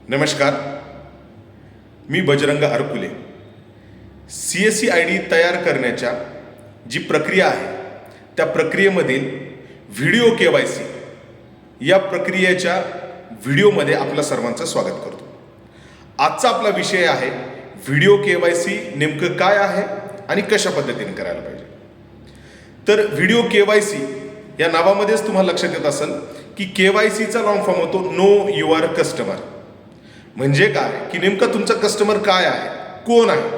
नमस्कार, मी बजरंग अरकुले. CSE-ID तयार करण्याच्या जी प्रक्रिया आहे त्या प्रक्रियेमधील व्हिडिओ KYC या प्रक्रियेच्या व्हिडिओमध्ये आपलं सर्वांचं स्वागत करतो. आजचा आपला विषय आहे व्हिडिओ KYC नेमकं काय आहे आणि कशा पद्धतीने करायला पाहिजे. तर व्हिडिओ KYC या नावामध्येच तुम्हाला लक्षात येत असेल की KYCचा लॉंग फॉर्म होतो नो युअर कस्टमर. म्हणजे काय की नेमका तुमचा कस्टमर काय आहे, कोण आहे.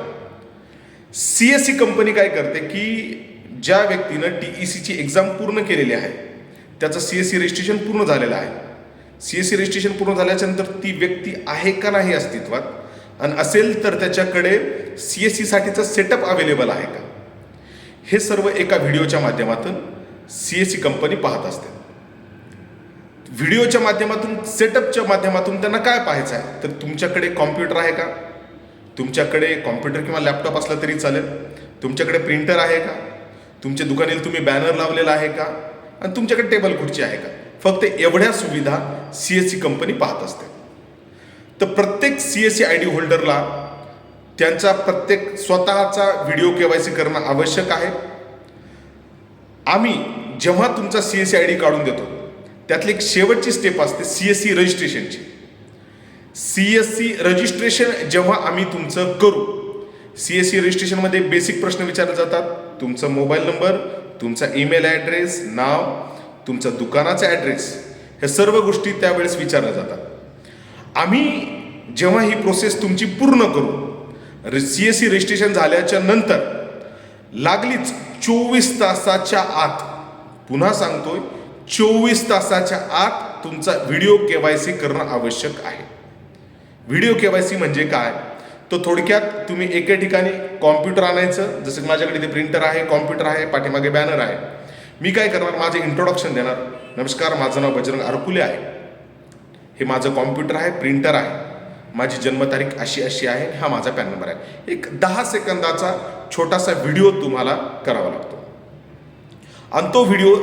CSE कंपनी काय करते की ज्या व्यक्तीनं TECची एक्झाम पूर्ण केलेली आहे, त्याचं CSE रजिस्ट्रेशन पूर्ण झालेलं आहे. CSE रजिस्ट्रेशन पूर्ण झाल्याच्या नंतर ती व्यक्ती आहे का नाही अस्तित्वात आणि असेल तर त्याच्याकडे CSE साठीचं सेटअप अवेलेबल आहे का, हे सर्व एका व्हिडिओच्या माध्यमातून CSE कंपनी पाहत असते. व्हिडिओच्या माध्यमातून, सेटअपच्या माध्यमातून त्यांना काय पाहायचं आहे, तर तुमच्याकडे कॉम्प्युटर आहे का, तुमच्याकडे कॉम्प्युटर किंवा लॅपटॉप असला तरी चालेल, तुमच्याकडे प्रिंटर आहे का, तुमच्या दुकानाला तुम्ही बॅनर लावलेला आहे का, आणि तुमच्याकडे टेबल खुर्ची आहे का. फक्त एवढ्या सुविधा CSE कंपनी पाहत असते. तर प्रत्येक CSE-ID होल्डरला त्यांचा प्रत्येक स्वतःचा व्हिडिओ KYC करणं आवश्यक आहे. आम्ही जेव्हा तुमचा CSE-ID काढून देतो त्यातली एक शेवटची स्टेप असते CSE रजिस्ट्रेशनची. CSE रजिस्ट्रेशन जेव्हा आम्ही तुमचं करू, CSE रजिस्ट्रेशनमध्ये बेसिक प्रश्न विचारले जातात. तुमचा मोबाईल नंबर, तुमचा ईमेल ॲड्रेस, नाव, तुमचा दुकानाचा ॲड्रेस, ह्या सर्व गोष्टी त्यावेळेस विचारल्या जातात. आम्ही जेव्हा ही प्रोसेस तुमची पूर्ण करू, CSE रजिस्ट्रेशन झाल्याच्या नंतर लागलीच 24 तासाच्या आत, पुन्हा सांगतोय 24 तासाच्या आत तुमचा व्हिडिओ KYC करणं आवश्यक आहे. व्हिडिओ KYC म्हणजे काय, तो थोडक्यात तुम्ही एके ठिकाणी कॉम्प्युटर आणायचं, जसं की माझ्याकडे इथे प्रिंटर आहे, कॉम्प्युटर आहे, पाठीमागे बॅनर आहे. मी काय करणार, माझे इंट्रोडक्शन देणार. नमस्कार, माझं नाव बजरंग अरकुले आहे, हे माझं कॉम्प्युटर आहे, प्रिंटर आहे, माझी जन्मतारीख अशी अशी आहे, हा माझा पॅन नंबर आहे. एक 10 सेकंदाचा छोटासा व्हिडिओ तुम्हाला करावा लागतो आणि तो व्हिडिओ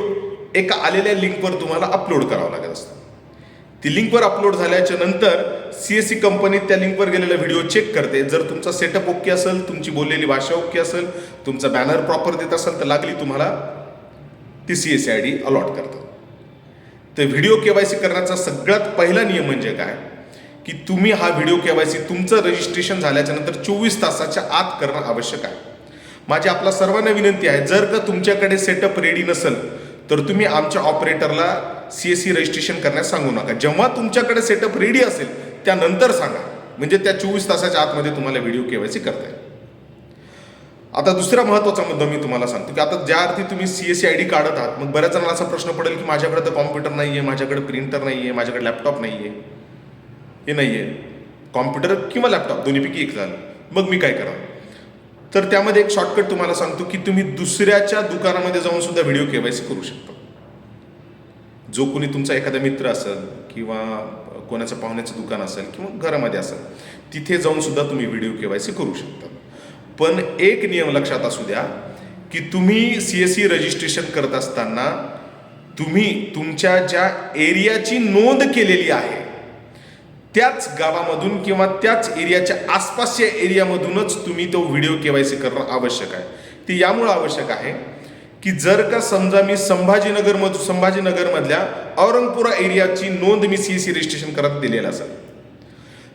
एका आलेल्या लिंकवर तुम्हाला अपलोड करावं लागत असतं. ती लिंकवर अपलोड झाल्याच्या नंतर CSE कंपनी त्या लिंकवर गेलेला व्हिडिओ चेक करते. जर तुमचा सेटअप ओके असेल, तुमची बोललेली भाषा ओके असेल, तुमचा बॅनर प्रॉपर देत असेल, तर लागली तुम्हाला ती CSE-ID अलॉट करतात. तर व्हिडिओ KYC करण्याचा सगळ्यात पहिला नियम म्हणजे काय की तुम्ही हा व्हिडिओ KYC तुमचं रजिस्ट्रेशन झाल्याच्या नंतर 24 तासाच्या आत करणं आवश्यक आहे. माझी आपला सर्वांना विनंती आहे, जर का तुमच्याकडे सेटअप रेडी नसेल तर तुम्ही आमच्या ऑपरेटरला CSE रजिस्ट्रेशन करण्यास सांगू नका. जेव्हा तुमच्याकडे सेटअप रेडी असेल त्यानंतर सांगा, म्हणजे त्या 24 तासाच्या आतमध्ये तुम्हाला व्हिडिओ KYC करता येईल. आता दुसरा महत्त्वाचा मुद्दा मी तुम्हाला सांगतो की आता ज्या अर्थी तुम्ही CSE-ID काढत आहात, मग बऱ्याच जणांना असा प्रश्न पडेल की माझ्याकडे तर कॉम्प्युटर नाही आहे, माझ्याकडे प्रिंटर नाही आहे, माझ्याकडे लॅपटॉप नाही आहे, हे नाही आहे, कॉम्प्युटर किंवा लॅपटॉप दोन्हीपैकी एक झालं, मग मी काय करावं. तर त्यामध्ये एक शॉर्टकट तुम्हाला सांगतो की तुम्ही दुसऱ्याच्या दुकानामध्ये जाऊन सुद्धा व्हिडिओ KYC करू शकता. जो कोणी तुमचा एखादा मित्र असेल किंवा कोणाचं पाहुण्याचं दुकान असेल किंवा घरामध्ये असेल, तिथे जाऊन सुद्धा तुम्ही व्हिडिओ KYC करू शकता. पण एक नियम लक्षात असू द्या की तुम्ही CSE रजिस्ट्रेशन करत असताना तुम्ही तुमच्या ज्या एरियाची नोंद केलेली आहे त्याच गावामधून किंवा त्याच एरियाच्या आसपासच्या एरियामधूनच तुम्ही तो व्हिडिओ KYC करणं आवश्यक आहे. ती यामुळं आवश्यक आहे की जर का समजा मी संभाजीनगरमधल्या औरंगपुरा एरियाची नोंद मी CSE रजिस्ट्रेशन करत दिलेलं असेल,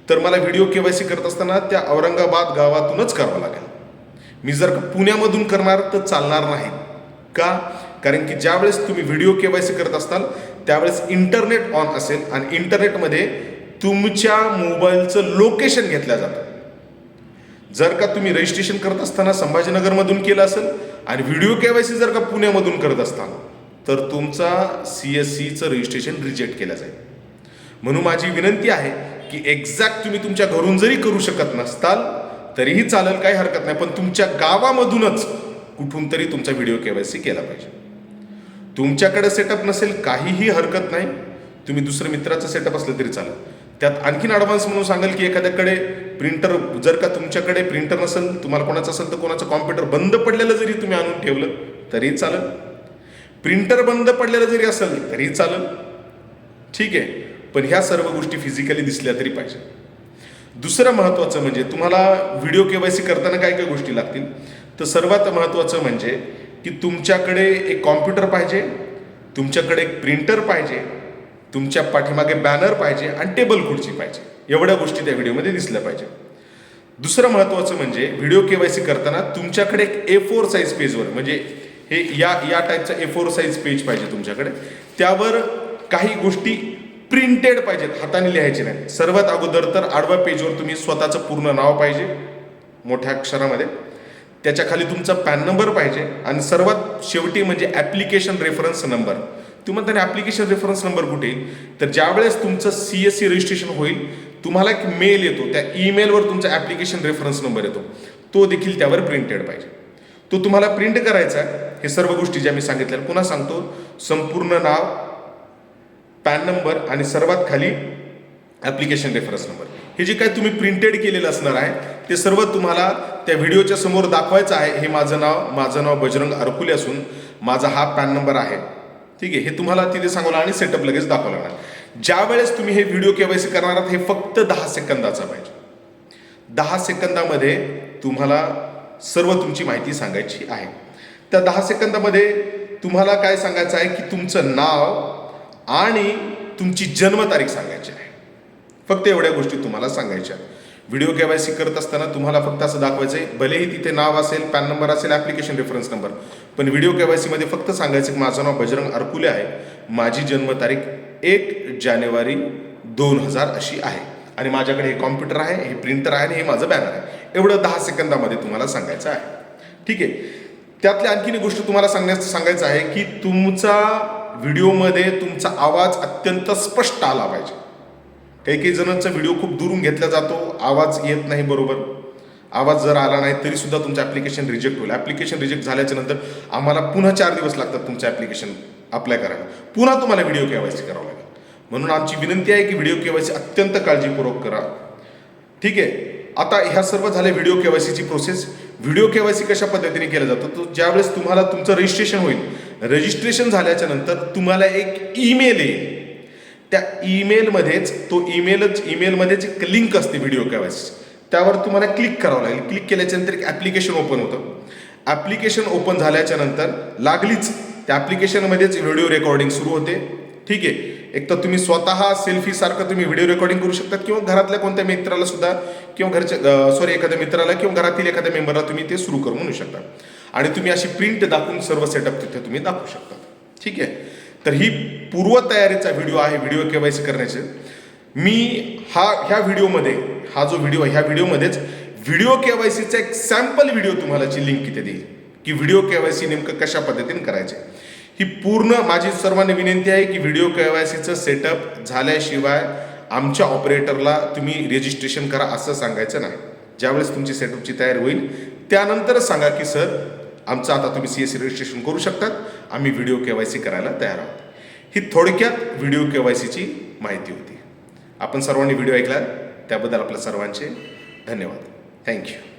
तर मला व्हिडिओ KYC करत असताना त्या औरंगाबाद गावातूनच करावं लागेल. मी जर का पुण्यामधून करणार तर चालणार नाही. का, कारण की ज्यावेळेस तुम्ही व्हिडिओ KYC करत असताल त्यावेळेस इंटरनेट ऑन असेल आणि इंटरनेटमध्ये तुमच्या मोबाईलचं लोकेशन घेतलं जातं. जर का तुम्ही रजिस्ट्रेशन करत असताना संभाजीनगरमधून केलं असेल आणि व्हिडिओ KYC जर का पुण्यामधून करत असताल तर तुमचा CSEचं रजिस्ट्रेशन रिजेक्ट केलं जाईल. म्हणून माझी विनंती आहे की एक्झॅक्ट तुम्ही तुमच्या घरून जरी करू शकत नसताल तरीही चालेल, काही हरकत नाही, पण तुमच्या गावामधूनच कुठून तरी तुमचा व्हिडिओ KYC केला पाहिजे. तुमच्याकडे सेटअप नसेल काहीही हरकत नाही, तुम्ही दुसरं मित्राचं सेटअप असलं तरी चालेल. त्यात आणखीन ॲडव्हान्स म्हणून सांगाल की एखाद्याकडे प्रिंटर, जर का तुमच्याकडे प्रिंटर नसेल, तुम्हाला कोणाचं असेल तर कोणाचं कॉम्प्युटर बंद पडलेलं जरी तुम्ही आणून ठेवलं तरी चालेल, प्रिंटर बंद पडलेलं जरी असेल तरी चालेल, ठीक आहे. पण ह्या सर्व गोष्टी फिजिकली दिसल्या तरी पाहिजे. दुसरं महत्त्वाचं म्हणजे तुम्हाला व्हिडिओ KYC करताना काय काय गोष्टी लागतील, तर सर्वात महत्त्वाचं म्हणजे की तुमच्याकडे एक कॉम्प्युटर पाहिजे, तुमच्याकडे एक प्रिंटर पाहिजे, तुमच्या पाठीमागे बॅनर पाहिजे आणि टेबल खुर्ची पाहिजे. एवढ्या गोष्टी त्या व्हिडिओमध्ये दिसल्या पाहिजे. दुसरं महत्त्वाचं म्हणजे व्हिडिओ KYC करताना तुमच्याकडे एक A4 साईज पेजवर, म्हणजे हे या टाईपचा A4 साईज पेज पाहिजे तुमच्याकडे. त्यावर काही गोष्टी प्रिंटेड पाहिजेत, हाताने लिहायचे नाही. सर्वात अगोदर तर आडव्या पेजवर तुम्ही स्वतःचं पूर्ण नाव पाहिजे मोठ्या अक्षरामध्ये, त्याच्या खाली तुमचा पॅन नंबर पाहिजे आणि सर्वात शेवटी म्हणजे ॲप्लिकेशन रेफरन्स नंबर. तुम्ही म्हणता ॲप्लिकेशन रेफरन्स नंबर कुठे येईल, तर ज्यावेळेस तुमचं CSC रजिस्ट्रेशन होईल तुम्हाला एक मेल येतो, त्या ईमेलवर तुमचा ॲप्लिकेशन रेफरन्स नंबर येतो, तो देखील त्यावर प्रिंटेड पाहिजे. तो तुम्हाला प्रिंट करायचा आहे. हे सर्व गोष्टी ज्या मी सांगितल्या पुन्हा सांगतो, संपूर्ण नाव, पॅन नंबर आणि सर्वात खाली ॲप्लिकेशन रेफरन्स नंबर. हे जे काय तुम्ही प्रिंटेड केलेलं असणार आहे ते सर्व तुम्हाला त्या व्हिडिओच्या समोर दाखवायचं आहे. हे माझं नाव बजरंग अरकुले असून माझा हा पॅन नंबर आहे. ठीक आहे, हे तुम्हाला तिथे सांगावं आणि सेटअप लगेच दाखवलं लागणार. ज्या वेळेस तुम्ही हे व्हिडिओ KYC करणार आहात हे फक्त 10 सेकंदाचा पाहिजे. 10 सेकंदामध्ये तुम्हाला सर्व तुमची माहिती सांगायची आहे. त्या 10 सेकंदामध्ये तुम्हाला काय सांगायचं आहे की तुमचं नाव आणि तुमची जन्मतारीख सांगायची आहे. फक्त एवढ्या गोष्टी तुम्हाला सांगायच्या. व्हिडिओ KYC करत असताना तुम्हाला फक्त असं दाखवायचं आहे, भलेही तिथे नाव असेल, पॅन नंबर असेल, ॲप्लिकेशन रेफरन्स नंबर, पण व्हिडिओ KYC मध्ये फक्त सांगायचं की माझं नाव बजरंग अरकुले आहे, माझी जन्मतारीख 1 जानेवारी 2000 अशी आहे आणि माझ्याकडे हे कॉम्प्युटर आहे, हे प्रिंटर आहे आणि हे माझं बॅनर आहे. एवढं 10 सेकंदामध्ये तुम्हाला सांगायचं आहे. ठीक आहे, त्यातली आणखीन एक गोष्ट तुम्हाला सांगायचं आहे की तुमचा व्हिडिओमध्ये तुमचा आवाज अत्यंत स्पष्ट आला पाहिजे. काही जणांचा व्हिडिओ खूप दुरून घेतला जातो, आवाज येत नाही बरोबर. आवाज जर आला नाही तरी सुद्धा तुमचं ॲप्लिकेशन रिजेक्ट होईल. ॲप्लिकेशन रिजेक्ट झाल्याच्या नंतर आम्हाला पुन्हा 4 दिवस लागतात तुमचं ॲप्लिकेशन अप्लाय करायला, पुन्हा तुम्हाला व्हिडिओ KYC करावं लागेल. म्हणून आमची विनंती आहे की व्हिडिओ KYC अत्यंत काळजीपूर्वक करा. ठीक आहे, आता ह्या सर्व झाले व्हिडिओ KYCची प्रोसेस. व्हिडिओ KYC कशा पद्धतीने केलं जातं, तर ज्यावेळेस तुम्हाला तुमचं रजिस्ट्रेशन होईल, रजिस्ट्रेशन झाल्याच्या नंतर तुम्हाला एक ईमेल येईल. त्या ईमेलमध्येच एक लिंक असते व्हिडिओ KYC, त्यावर तुम्हाला क्लिक करावं लागेल. क्लिक केल्याच्या नंतर एक ॲप्लिकेशन ओपन होतं. ॲप्लिकेशन ओपन झाल्याच्या नंतर लागलीच त्या ॲप्लिकेशनमध्येच व्हिडिओ रेकॉर्डिंग सुरू होते. ठीक आहे, एक तर तुम्ही स्वतः सेल्फीसारखं तुम्ही व्हिडिओ रेकॉर्डिंग करू शकता किंवा घरातल्या कोणत्या मित्राला सुद्धा किंवा एखाद्या मित्राला किंवा घरातील एखाद्या मेंबरला तुम्ही ते सुरू करून म्हणू शकता आणि तुम्ही अशी प्रिंट दाखवून सर्व सेटअप तिथे तुम्ही दाखवू शकता. ठीक आहे, तर ही पूर्वतयारीचा व्हिडिओ आहे व्हिडिओ KYC करण्याचे. मी ह्या व्हिडिओमध्येच व्हिडिओ KYCचा एक सॅम्पल व्हिडिओ तुम्हाला लिंक इथे देईल की व्हिडिओ KYC नेमकं कशा पद्धतीने करायचे. ही पूर्ण माझी सर्वांनी विनंती आहे की व्हिडिओ KYCचं सेटअप झाल्याशिवाय आमच्या ऑपरेटरला तुम्ही रजिस्ट्रेशन करा असं सांगायचं नाही. ज्यावेळेस तुमची सेटअपची तयारी होईल त्यानंतरच सांगा की सर आमचं आता तुम्ही CSC रजिस्ट्रेशन करू शकतात, आम्ही व्हिडिओ KYC करायला तयार आहोत. ही थोडक्यात व्हिडिओ KYCची माहिती होती. आपण सर्वांनी व्हिडिओ ऐकला त्याबद्दल आपल्या सर्वांचे धन्यवाद. थँक्यू.